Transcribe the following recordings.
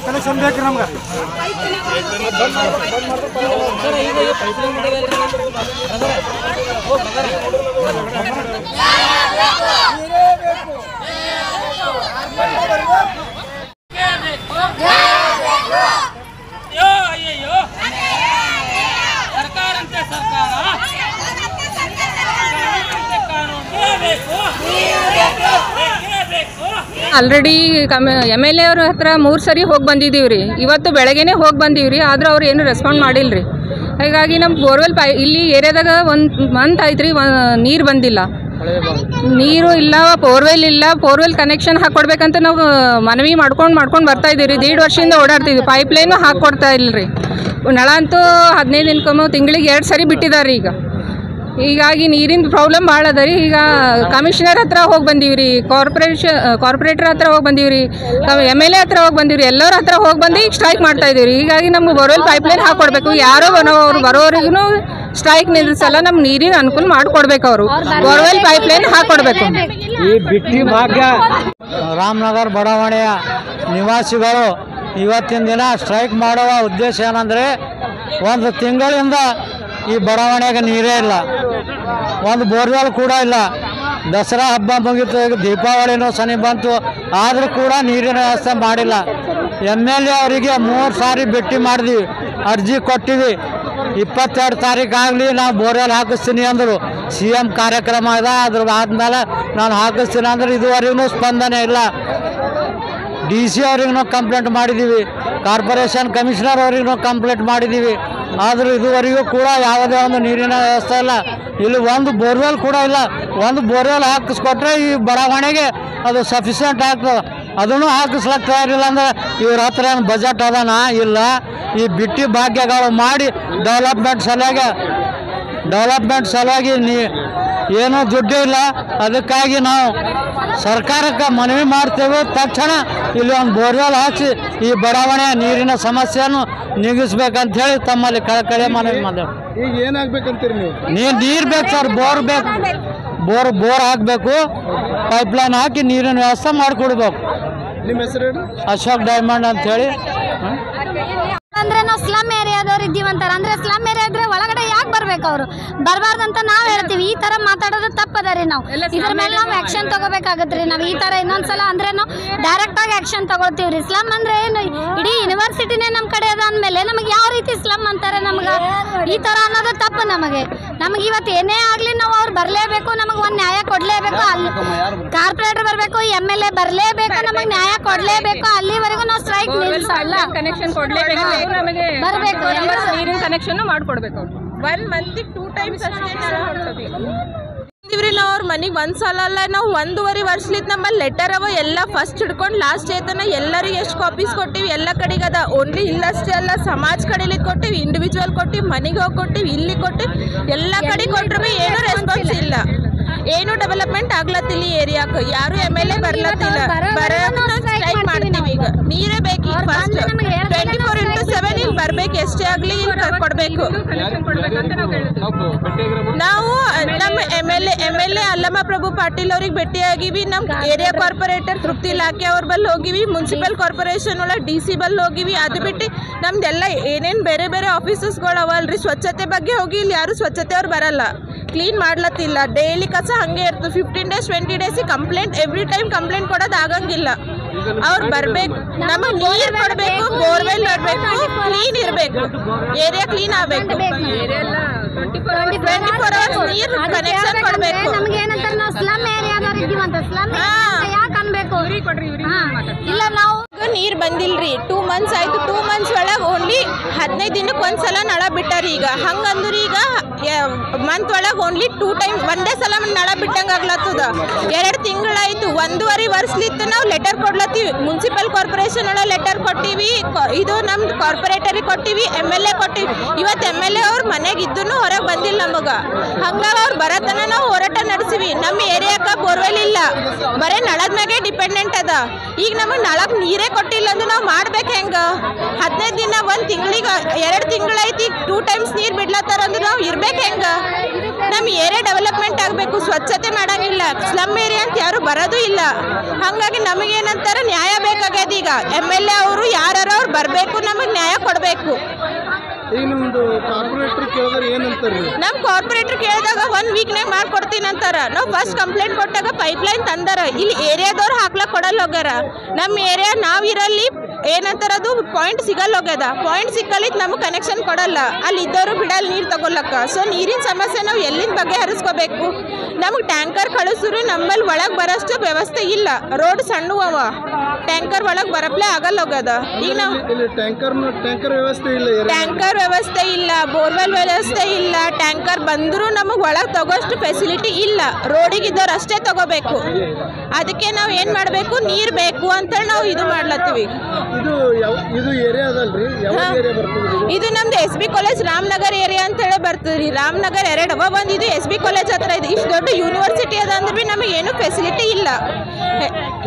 Connection ಬೇಕು ನಮ್ಗೆ. Already MLA ಅವ್ರ ಹತ್ರ 3 ಸರಿ ಹೋಗಿ ಬಂದಿದ್ದೀವಿ ರೀ. ಇವತ್ತು ಬೆಳಗ್ಗೆನೇ ಹೋಗಿ ಬಂದೀವಿ ರೀ. ಆದ್ರೆ ಅವ್ರು ಏನು ರೆಸ್ಪಾಂಡ್ ಮಾಡಿಲ್ಲ ರೀ. ಹಾಗಾಗಿ ನಮ್ಮ ಬೋರ್ವೆಲ್ ಇಲ್ಲಿ ಏರಿಯಾದಾಗ 1 ಮಂತ್ ಆಯ್ತು ರೀ, ನೀರು ಬಂದಿಲ್ಲ, ನೀರು ಇಲ್ಲ, ಬೋರ್ವೆಲ್ ಇಲ್ಲ. ಬೋರ್ವೆಲ್ ಕನೆಕ್ಷನ್ ಹಾಕ್ಕೊಡ್ಬೇಕಂತ ನಾವು ಮನವಿ ಮಾಡ್ಕೊಂಡು ಬರ್ತಾ ಇದ್ದೀವಿ ರೀ. 1.5 ವರ್ಷದಿಂದ ಓಡಾಡ್ತಿದ್ವಿ. ಪೈಪ್ ಲೈನು ಹಾಕ್ಕೊಡ್ತಾ ಇಲ್ಲ ರೀ. ನಳ ಅಂತೂ 15 ಇನ್ಕಮು ತಿಂಗಳಿಗೆ 2 ಸರಿ ಬಿಟ್ಟಿದ್ದಾರೆ ಈಗ. ಹೀಗಾಗಿ ನೀರಿನ ಪ್ರಾಬ್ಲಮ್ ಭಾಳ ಅದ ರೀ. ಈಗ ಕಮಿಷನರ್ ಹತ್ರ ಹೋಗಿ ಬಂದೀವಿ ರೀ, ಕಾರ್ಪೊರೇಟರ್ ಹತ್ರ ಹೋಗಿ ಬಂದೀವಿ ರೀ, MLA ಹತ್ರ ಹೋಗಿ ಬಂದೀವಿ ರೀ, ಎಲ್ಲರ ಹತ್ರ ಹೋಗಿ ಬಂದು ಈಗ ಸ್ಟ್ರೈಕ್ ಮಾಡ್ತಾ ಇದೀವಿ ರೀ. ಹೀಗಾಗಿ ನಮ್ಗೆ ಬೋರ್ವೆಲ್ ಪೈಪ್ಲೈನ್ ಹಾಕ್ಕೊಡ್ಬೇಕು. ಯಾರೋ ಅವ್ರು ಬರೋವರೆಗೂ ಸ್ಟ್ರೈಕ್ ನಿಲ್ಲಿಸಲ್ಲ. ನಮ್ಗೆ ನೀರಿನ ಅನುಕೂಲ ಮಾಡಿಕೊಡ್ಬೇಕು. ಅವರು ಬೋರ್ವೆಲ್ ಪೈಪ್ಲೈನ್ ಹಾಕ್ಕೊಡ್ಬೇಕು. ಈ ಬಿಟ್ಟಿ ಭಾಗ್ಯ ರಾಮನಗರ ಬಡಾವಣೆಯ ನಿವಾಸಿಗಳು ಇವತ್ತಿನ ದಿನ ಸ್ಟ್ರೈಕ್ ಮಾಡುವ ಉದ್ದೇಶ ಏನಂದರೆ, 1 ತಿಂಗಳಿಂದ ಈ ಬಡಾವಣೆಗೆ ನೀರೇ ಇಲ್ಲ, ಒಂದು ಬೋರ್ವೆಲ್ ಕೂಡ ಇಲ್ಲ. ದಸರಾ ಹಬ್ಬ ಮುಗಿತು, ಈಗ ದೀಪಾವಳಿನೂ ಸನಿ ಬಂತು, ಆದರೂ ಕೂಡ ನೀರಿನ ವ್ಯವಸ್ಥೆ ಮಾಡಿಲ್ಲ. MLA ಅವರಿಗೆ 3 ಸಾರಿ ಭೇಟಿ ಮಾಡಿದ್ವಿ, ಅರ್ಜಿ ಕೊಟ್ಟಿವಿ. 22 ತಾರೀಕು ಆಗಲಿ ನಾವು ಬೋರ್ವೆಲ್ ಹಾಕಿಸ್ತೀನಿ ಅಂದರು. CM ಕಾರ್ಯಕ್ರಮ ಇದೆ, ಅದ್ರ ಆದಮೇಲೆ ನಾನು ಹಾಕಿಸ್ತೀನಿ ಅಂದ್ರೆ ಇದುವರೆಗೂ ಸ್ಪಂದನೆ ಇಲ್ಲ. DC ಅವ್ರಿಗೂ ಕಂಪ್ಲೇಂಟ್ ಮಾಡಿದ್ದೀವಿ, ಕಾರ್ಪೊರೇಷನ್ ಕಮಿಷನರ್ ಅವ್ರಿಗೂ ಕಂಪ್ಲೇಂಟ್ ಮಾಡಿದ್ದೀವಿ. ಆದರೂ ಇದುವರೆಗೂ ಕೂಡ ಯಾವುದೇ ಒಂದು ನೀರಿನ ವ್ಯವಸ್ಥೆ ಇಲ್ಲ. ಇಲ್ಲಿ ಒಂದು ಬೋರ್ವೆಲ್ ಕೂಡ ಇಲ್ಲ. ಒಂದು ಬೋರ್ವೆಲ್ ಹಾಕಿಸ್ಕೊಟ್ರೆ ಈ ಬಡಾವಣೆಗೆ ಅದು ಸಫಿಷಿಯೆಂಟ್ ಆಗ್ತದೆ. ಅದನ್ನು ಹಾಕಿಸ್ಲಿಕ್ಕೆ ತಯಾರಿಲ್ಲ ಅಂದರೆ ಇವ್ರ ಹತ್ರ ಏನು ಬಜೆಟ್ ಅದನ ಇಲ್ಲ. ಈ ಬಿಟ್ಟಿ ಭಾಗ್ಯಗಳು ಮಾಡಿ ಡೆವಲಪ್ಮೆಂಟ್ ಸಲುವಾಗಿ ಏನೂ ದುಡ್ಡು ಇಲ್ಲ. ಅದಕ್ಕಾಗಿ ನಾವು ಸರ್ಕಾರಕ್ಕೆ ಮನವಿ ಮಾಡ್ತೇವೆ, ತಕ್ಷಣ ಇಲ್ಲಿ ಒಂದು ಬೋರ್ವೆಲ್ ಹಾಕಿಸಿ ಈ ಬಡಾವಣೆಯ ನೀರಿನ ಸಮಸ್ಯೆಯನ್ನು ನೀಗಿಸ್ಬೇಕಂತ ಹೇಳಿ ತಮ್ಮಲ್ಲಿ ಕಳಕಳಿ ಮನವಿ ಮಾಡ್ತೇವೆ. ಈಗ ಏನಾಗಬೇಕಂತೀರಿ ನೀವು? ನೀರು ಬೇಕು ಸರ್, ಬೋರ್ ಬೇಕು, ಬೋರ್ ಹಾಕಬೇಕು, ಪೈಪ್ಲೈನ್ ಹಾಕಿ ನೀರಿನ ವ್ಯವಸ್ಥೆ ಮಾಡಿಕೊಡ್ಬೇಕು. ನಿಮ್ಮ ಹೆಸರು? ಅಶೋಕ್ ಡೈಮಂಡ್ ಅಂತ ಹೇಳಿ. ಅಂದ್ರೆ ನಾವು ಸ್ಲಮ್ ಏರಿಯಾದವ್ರು ಇದ್ದೀವಂತಾರ. ಅಂದ್ರೆ ಸ್ಲಮ್ ಏರಿಯಾ ಇದ್ರೆ ಒಳಗಡೆ ಯಾಕೆ ಬರ್ಬೇಕು? ಅವರು ಬರಬಾರ್ದಂತ ನಾವು ಹೇಳ್ತೀವಿ. ಈ ತರ ಮಾತಾಡೋದು ತಪ್ಪದ ರೀ. ನಾವು ಇದ್ರ ಮೇಲೆ ನಾವು ಆಕ್ಷನ್ ತಗೋಬೇಕಾಗತ್ರಿ. ನಾವು ಈ ತರ ಇನ್ನೊಂದ್ಸಲ ಅಂದ್ರೆ ನಾವು ಡೈರೆಕ್ಟ್ ಆಗಿ ಆಕ್ಷನ್ ತಗೊಳ್ತೀವಿ ರೀ. ಸ್ಲಮ್ ಅಂದ್ರೆ ಏನು, ಇಡೀ ಯೂನಿವರ್ಸಿಟಿನೇ ನಮ್ಮ ಕಡೆ ಅದ ಅಂದಮೇಲೆ ನಮಗೆ ಯಾವ ರೀತಿ ಸ್ಲಮ್ ಅಂತಾರೆ? ನಮ್ಗೆ ಈ ತರ ಅನ್ನೋದು ತಪ್ಪು. ನಮಗೆ ಇವತ್ತು ಏನೇ ಆಗ್ಲಿ ನಾವು ಅವ್ರು ಬರಲೇಬೇಕು, ನಮಗೆ ಒಂದು ನ್ಯಾಯ ಕೊಡ್ಲೇಬೇಕು. ಅಲ್ಲಿ ಕಾರ್ಪೊರೇಟರ್ ಬರಬೇಕು, MLA ಬರಲೇಬೇಕು, ನಮಗೆ ನ್ಯಾಯ ಕೊಡ್ಲೇಬೇಕು. ಅಲ್ಲಿವರೆಗೂ ನಾವು ಸ್ಟ್ರೈಕ್ ನಿಲ್ಲಿಸಲ್ಲ. ಕನೆಕ್ಷನ್ ಕೊಡ್ಲೇಬೇಕು, ನಮಗೆ ಬರಬೇಕು, ನೀರಿನ ಕನೆಕ್ಷನ್ ಮಾಡ್ಕೊಡ್ಬೇಕು. 1 ಮಂತಿಗೆ 2 ಟೈಮ್ಸ್ ಅಷ್ಟೇ ನಾವು ಅವ್ರ ಮನೆಗೆ ಒಂದ್ಸಲ ಅಲ್ಲ, ನಾವು 1.5 ವರ್ಷಲಿತ್ ನಮ್ಮಲ್ಲಿ ಲೆಟರ್ ಅವ ಎಲ್ಲ ಫಸ್ಟ್ ಹಿಡ್ಕೊಂಡು ಲಾಸ್ಟ್ ಐತನ ಎಲ್ಲರಿಗೆ ಎಷ್ಟು ಕಾಪೀಸ್ ಕೊಟ್ಟಿವಿ, ಎಲ್ಲ ಕಡೆಗೆ ಅದ. ಓನ್ಲಿ ಇಲ್ಲಷ್ಟೇ ಅಲ್ಲ, ಸಮಾಜ ಕಡೆಲಿ ಕೊಟ್ಟಿವಿ, ಇಂಡಿವಿಜುವಲ್ ಕೊಟ್ಟಿವಿ, ಮನೆಗೆ ಹೋಗಿ ಕೊಟ್ಟಿವಿ, ಇಲ್ಲಿ ಕೊಟ್ಟಿವಿ, ಎಲ್ಲ ಕಡೆ ಕೊಟ್ಟರು ಭೀ ಏನೂ ರೆಸ್ಪಾನ್ಸ್ ಇಲ್ಲ. ಏನು ಡೆವಲಪ್ಮೆಂಟ್ ಆಗ್ಲತ್ತಿಲ್ಲ ಈ ಏರಿಯಾಕ್ಕೆ. ಯಾರು MLA ಬರ್ಲತ್ತಿಲ್ಲ. ಸ್ಟ್ರೈಕ್ ಮಾಡ್ತೀವಿ. ಈಗ ನೀರೇ ಬೇಕು. ಈಗ ಫಸ್ಟ್ 24/7 ಇಲ್ಲಿ ಬರ್ಬೇಕು, ಎಷ್ಟೇ ಆಗಲಿ ಕೊಡಬೇಕು. ನಾವು ನಮ್ಮ MLA ಅಲ್ಲಮ್ಮ ಪ್ರಭು ಪಾಟೀಲ್ ಅವ್ರಿಗೆ ಭೇಟಿಯಾಗಿವಿ. ನಮ್ಮ ಏರಿಯಾ ಕಾರ್ಪೊರೇಟರ್ ತೃಪ್ತಿ ಇಲಾಖೆ ಅವ್ರ ಬಲ್ಲಿ ಹೋಗಿವಿ, ಮುನ್ಸಿಪಲ್ ಕಾರ್ಪೊರೇಷನ್ ಒಳಗೆ DC ಬಲ್ಲಿ ಹೋಗಿವಿ. ಅದು ಬಿಟ್ಟು ನಮ್ದೆಲ್ಲ ಏನೇನು ಬೇರೆ ಬೇರೆ ಆಫೀಸಸ್ಗಳು ಅವಲ್ರಿ, ಸ್ವಚ್ಛತೆ ಬಗ್ಗೆ ಹೋಗಿ ಇಲ್ಲಿ ಯಾರು ಸ್ವಚ್ಛತೆ ಅವ್ರು ಬರಲ್ಲ, ಕ್ಲೀನ್ ಮಾಡ್ಲತ್ತಿಲ್ಲ. ಡೈಲಿ ಕಸ ಹಂಗೆ ಇರ್ತದೆ. 15 days 20 days complaint, every time complaint ಕೊಡೋದು ಆಗಂಗಿಲ್ಲ. ಅವ್ರು ಬರಬೇಕು, ನಮಗೆ ನೀರು ಕೊಡಬೇಕು, ಬೋರ್ವೆಲ್ ಬರಬೇಕು, ಕ್ಲೀನ್ ಇರಬೇಕು, ಏರಿಯಾ ಕ್ಲೀನ್ ಆಗಬೇಕು, 24 hours ನೀರು ಕನೆಕ್ಷನ್ ಕೊಡಬೇಕು. ನಮ್ಗೆ ಏನಂತಾರೆ, ನಾವು ಸ್ಲಮ್ ಏರಿಯಾದವ್ರು ಇದ್ದೀವಂತ. ಸ್ಲಮ್ ಯಾಕೆ ಅನ್ಬೇಕು? ಇಲ್ಲ, ನಾವು ನೀರು ಬಂದಿಲ್ರಿ. 2 months ಆಯ್ತು. 2 months ಒಳಗೆ ಓನ್ಲಿ 15 ದಿನಕ್ಕೆ ಒಂದ್ಸಲ ನಳ ಬಿಟ್ಟಾರಿ. ಈಗ ಹಂಗಂದ್ರೆ ಈಗ ಮಂತ್ ಒಳಗೆ ಓನ್ಲಿ 2 ಟೈಮ್ ಒಂದೇ ಸಲ ನಳ ಬಿಟ್ಟಂಗೆ ಆಗ್ಲತ್ತದ. 2 ತಿಂಗಳಾಯ್ತು. 1.5 ವರ್ಷಲಿತ್ತು ನಾವು ಲೆಟರ್ ಕೊಡ್ಲತ್ತೀವಿ. ಮುನ್ಸಿಪಲ್ ಕಾರ್ಪೊರೇಷನ್ ಒಳಗೆ ಲೆಟರ್ ಕೊಟ್ಟಿವಿ, ಇದು ನಮ್ದು ಕಾರ್ಪೊರೇಟರಿಗೆ ಕೊಟ್ಟಿವಿ, MLA ಕೊಟ್ಟಿವಿ. ಇವತ್ತು MLA ಅವ್ರ ಮನೆಗೆ ಇದ್ದೂ ಹೊರಗೆ ಬಂದಿಲ್ಲ ನಮಗೆ. ಹಂಗಾಗಿ ಅವ್ರು ಬರತನ ನಾವು ಹೋರಾಟ ನಡೆಸಿವಿ. ನಮ್ಮ ಏರಿಯಾಕ್ಕೆ ಬೋರ್ವೆಲ್ ಇಲ್ಲ, ಬರೀ ನಳದ ಮ್ಯಾಗೆ ಡಿಪೆಂಡೆಂಟ್ ಅದ. ಈಗ ನಮಗೆ ನಳಕ್ಕೆ ನೀರೇ ಕೊಟ್ಟಿಲ್ಲ ಅಂದ್ರೆ ನಾವು ಮಾಡ್ಬೇಕು ಹೆಂಗೆ? 15 ದಿನ 1 ತಿಂಗಳಿಗೆ 2 ತಿಂಗಳೈತಿ 2 ಟೈಮ್ಸ್ ನೀರು ಬಿಡ್ಲತ್ತಾರ ಅಂದ್ರೆ ನಾವು ಇರ್ಬೇಕು ಹೆಂಗೆ? ನಮ್ಮ ಏರಿಯಾ ಡೆವಲಪ್ಮೆಂಟ್ ಆಗಬೇಕು, ಸ್ವಚ್ಛತೆ ಮಾಡಂಗಿಲ್ಲ, ಸ್ಲಮ್ ಏರಿಯಾ ಅಂತ ಯಾರು ಬರೋದು ಇಲ್ಲ. ಹಾಗಾಗಿ ನಮಗೇನಂತಾರೆ ನ್ಯಾಯ ಬೇಕಾಗ್ಯದ. ಈಗ MLA ಅವರು ಯಾರು ಅವ್ರು ಬರಬೇಕು, ನಮಗೆ ನ್ಯಾಯ ಕೊಡಬೇಕು. ಈಗ ನಿಮ್ದು ಕಾರ್ಪೊರೇಟರ್ ಕೇಳಿದ್ರೆ ಏನಂತಾರ್ರಿ? ನಮ್ಮ ಕಾರ್ಪೊರೇಟರ್ ಕೇಳಿದಾಗ 1 ವೀಕ್ನಾಗ ಮಾಡ್ಕೊಡ್ತೀನಿ ಅಂತಾರ. ನಾವು ಫಸ್ಟ್ ಕಂಪ್ಲೇಂಟ್ ಕೊಟ್ಟಾಗ ಪೈಪ್ಲೈನ್ ತಂದಾರ, ಇಲ್ಲಿ ಏರಿಯಾದವ್ರು ಹಾಕ್ಲಕ್ಕೆ ಕೊಡಲ್ಲ ಹೋಗ್ಯಾರ. ನಮ್ಮ ಏರಿಯಾ ನಾವಿರಲ್ಲಿ ಏನಂತಾರ ಅದು ಪಾಯಿಂಟ್ ಸಿಗಲ್ಲ ಹೋಗ್ಯದ. ಪಾಯಿಂಟ್ ಸಿಕ್ಕಲಿಕ್ಕೆ ನಮಗೆ ಕನೆಕ್ಷನ್ ಕೊಡಲ್ಲ, ಅಲ್ಲಿ ಇದ್ದವರು ಬಿಡಲ್ಲ ನೀರು ತಗೊಳಕ್ಕ. ಸೊ ನೀರಿನ ಸಮಸ್ಯೆ ನಾವು ಎಲ್ಲಿಂದ ಬಗೆಹರಿಸ್ಕೋಬೇಕು? ನಮಗೆ ಟ್ಯಾಂಕರ್ ಕಳಿಸಿದ್ರು ನಮ್ಮಲ್ಲಿ ಒಳಗೆ ಬರೋಷ್ಟು ವ್ಯವಸ್ಥೆ ಇಲ್ಲ. ರೋಡ್ ಸಣ್ಣವ, ಟ್ಯಾಂಕರ್ ಒಳಗೆ ಬರಪ್ಲೇ ಆಗಲ್ಲ ಹೋಗ್ಯದ. ಈಗ ನಾವು ಟ್ಯಾಂಕರ್ ವ್ಯವಸ್ಥೆ ಇಲ್ಲ, ಟ್ಯಾಂಕರ್ ವ್ಯವಸ್ಥೆ ಇಲ್ಲ, ಬೋರ್ವೆಲ್ ವ್ಯವಸ್ಥೆ ಇಲ್ಲ. ಟ್ಯಾಂಕರ್ ಬಂದರೂ ನಮಗೆ ಒಳಗೆ ತಗೋಷ್ಟು ಫೆಸಿಲಿಟಿ ಇಲ್ಲ. ರೋಡಿಗಿದ್ದವ್ರು ಅಷ್ಟೇ ತಗೋಬೇಕು. ಅದಕ್ಕೆ ನಾವು ಏನು ಮಾಡಬೇಕು? ನೀರು ಬೇಕು ಅಂತೇಳಿ ನಾವು ಇದು ಮಾಡ್ಲತ್ತೀವಿ. ಇದು ಏರಿಯಾ ಅದಲ್ರಿ? ಯಾವ ಏರಿಯಾ ಬರ್ತದೆ ಇದು ನಮ್ದು SB ಕಾಲೇಜ್ ರಾಮನಗರ್ ಏರಿಯಾ ಅಂತೇಳಿ ಬರ್ತದ್ರಿ. ರಾಮನಗರ್ 2 ಒಂದು ಇದು SB ಕಾಲೇಜ್ ಹತ್ರ ಇದೆ. ಇಷ್ಟು ದೊಡ್ಡ ಯೂನಿವರ್ಸಿಟಿ ಅದ ಅಂದ್ರೆ ಭೀ ನಮಗೆ ಏನು ಫೆಸಿಲಿಟಿ ಇಲ್ಲ.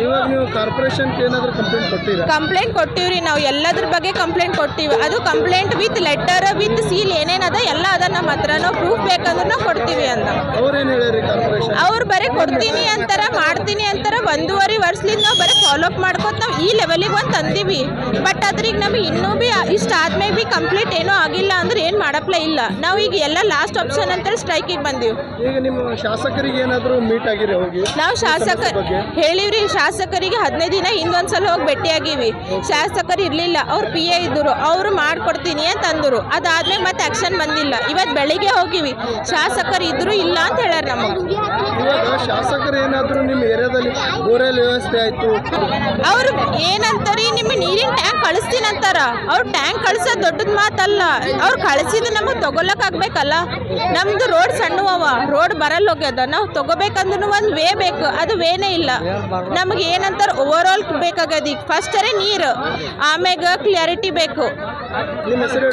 ಇವಾಗ ನೀವು ಕಾರ್ಪೊರೇಷನ್ಗೆ ಏನಾದರೂ ಕಂಪ್ಲೇಂಟ್ ಕೊಟ್ಟಿರಾ? ಕಂಪ್ಲೇಂಟ್ ಕೊಟ್ಟಿವ್ರಿ, ನಾವು ಎಲ್ಲದ್ರ ಬಗ್ಗೆ ಕಂಪ್ಲೇಂಟ್ ಕೊಟ್ಟಿವಿ. ಅದು complaint with letter with seal ಏನೇನದ ಎಲ್ಲ ಅದ ನಮ್ಮ ಹತ್ರ. ನಾವು ಪ್ರೂಫ್ ಬೇಕಂದ್ರೆ ನಾವು ಕೊಡ್ತೀವಿ ಅಂತ. ಅವ್ರೇನು ಹೇಳಿರಿ ಕಾರ್ಪೊರೇಷನ್? ಅವ್ರು ಬರೀ ಕೊಡ್ತೀನಿ ಅಂತಾರ, ಮಾಡ್ತೀನಿ ಅಂತಾರ. 1.5 ವರ್ಷದಿಂದ ನಾವು ಬರೀ ಫಾಲೋಅಪ್ ಮಾಡ್ಕೊತ ನಾವು ಈ ಲೆವೆಲಿಗೆ ಒಂದು ತಂದೀವಿ. ಬಟ್ ಅದ್ರಿಗೆ ನಮಗೆ ಇನ್ನೂ ಭೀ ಇಷ್ಟ ಆದ್ಮೇಲೆ ಭೀ ಕಂಪ್ಲೀಟ್ ಏನೂ ಆಗಿಲ್ಲ ಅಂದ್ರೆ ಏನು ಮಾಡಪ್ಲೇ ಇಲ್ಲ. ನಾವು ಈಗ ಎಲ್ಲ ಲಾಸ್ಟ್ ಆಪ್ಷನ್ ಅಂತೇಳಿ ಸ್ಟ್ರೈಕಿಗೆ ಬಂದೀವಿ. ಈಗ ನಿಮ್ಮ ಶಾಸಕರಿಗೆ ಏನಾದರೂ ಮೀಟ್ ಆಗಿರಿ ಹೋಗಿ? ನಾವು ಹೇಳಿವ್ರಿ ಶಾಸಕರಿಗೆ 15 ದಿನ ಹಿಂದೊಂದ್ಸಲ ಹೋಗಿ ಭೇಟಿಯಾಗಿವಿ. ಶಾಸಕರು ಇರಲಿಲ್ಲ, ಅವ್ರು PA ಇದ್ದರು, ಅವರು ಮಾಡ್ಕೊಡ್ತೀನಿ ಅಂತ ಅಂದರು. ಅದಾದ್ಮೇಲೆ ಮತ್ತೆ ಆಕ್ಷನ್ ಬಂದಿಲ್ಲ. ಇವತ್ತು ಬೆಳಿಗ್ಗೆ ಹೋಗಿವಿ, ಶಾಸಕರು ಇದ್ರು ಇಲ್ಲ ಅಂತ ಹೇಳ್ಯಾರ ನಮಗೆ. ಇವಾಗ ಶಾಸಕರು ಏನಾದರೂ ನಿಮ್ಮ ಏರಿಯಾದಲ್ಲಿ ಬೋರ್ವೆಲ್ ವ್ಯವಸ್ಥೆ ಆಯಿತು, ಅವ್ರು ಏನಂತಾರಿ ನಿಮ್ಮ ನೀರಿನ ಟ್ಯಾಂಕ್ ಕಳಿಸ್ತೀನಿ ಅಂತಾರ. ಅವ್ರು ಟ್ಯಾಂಕ್ ಕಳ್ಸೋದು ದೊಡ್ಡದ ಮಾತಲ್ಲ. ಅವ್ರು ಕಳಿಸಿದ ನಮಗೆ ತಗೊಳಕ್ ಆಗ್ಬೇಕಲ್ಲ. ನಮ್ದು ರೋಡ್ ಸಣ್ಣವ, ರೋಡ್ ಬರಲ್ಲ ಹೋಗ್ಯದ. ನಾವು ತಗೋಬೇಕಂದ್ರೂ ಒಂದು ವೇ ಬೇಕು, ಅದು ವೇನೇ ಇಲ್ಲ. ನಮಗೆ ಏನಂತಾರ ಓವರ್ ಆಲ್ ಬೇಕಾಗ್ಯದ. ಈಗ ಫಸ್ಟರೇ ನೀರು, ಆಮ್ಯಾಗ ಕ್ಲಿಯರಿಟಿ ಬೇಕು. ನಿಮ್ಮ ಹೆಸರು?